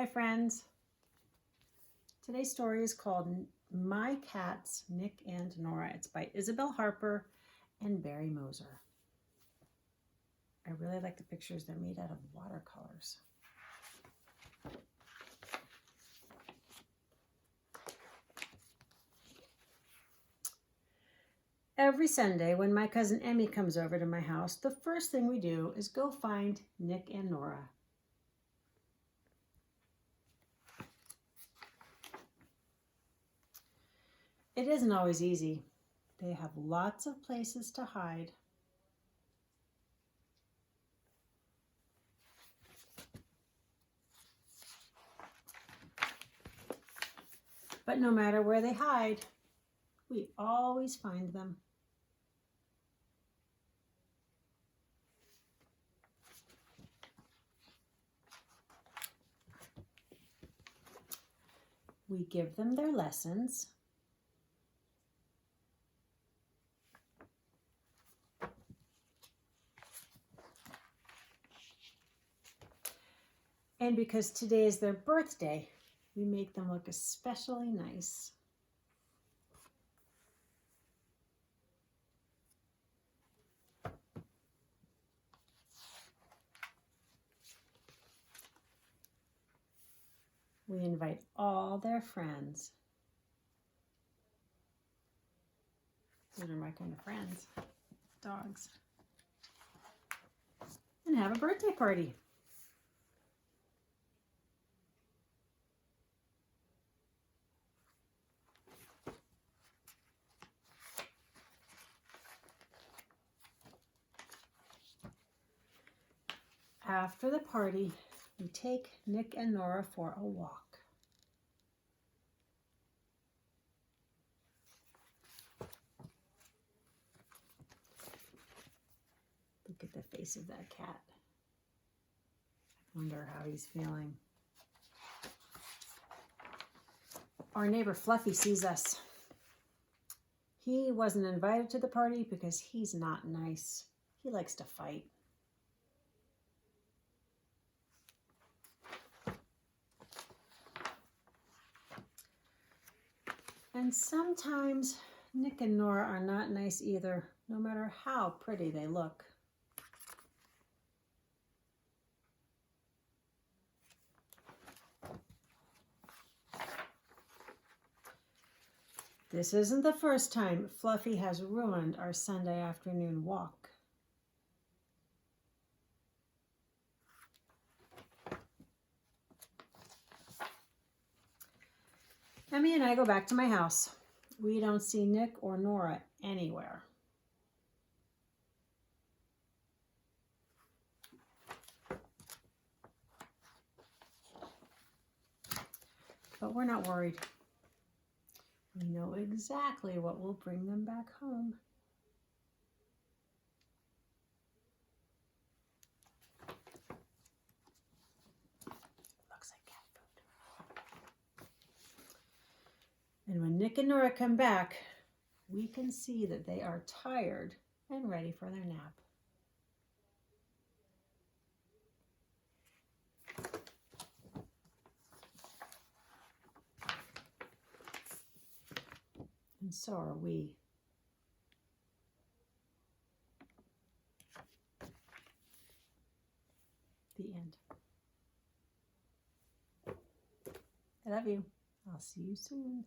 Hi friends. Today's story is called My Cats, Nick and Nora. It's by Isabel Harper and Barry Moser. I really like the pictures. They're made out of watercolors. Every Sunday when my cousin Emmy comes over to my house, the first thing we do is go find Nick and Nora. It isn't always easy. They have lots of places to hide. But no matter where they hide, we always find them. We give them their lessons. And because today is their birthday, we make them look especially nice. We invite all their friends. Those are my kind of friends, dogs. And have a birthday party. After the party, we take Nick and Nora for a walk. Look at the face of that cat. I wonder how he's feeling. Our neighbor Fluffy sees us. He wasn't invited to the party because he's not nice. He likes to fight. And sometimes Nick and Nora are not nice either, no matter how pretty they look. This isn't the first time Fluffy has ruined our Sunday afternoon walk. Emmy and I go back to my house. We don't see Nick or Nora anywhere. But we're not worried. We know exactly what will bring them back home. Looks like cat food. And when Nick and Nora come back, we can see that they are tired and ready for their nap. And so are we. The end. I love you. I'll see you soon.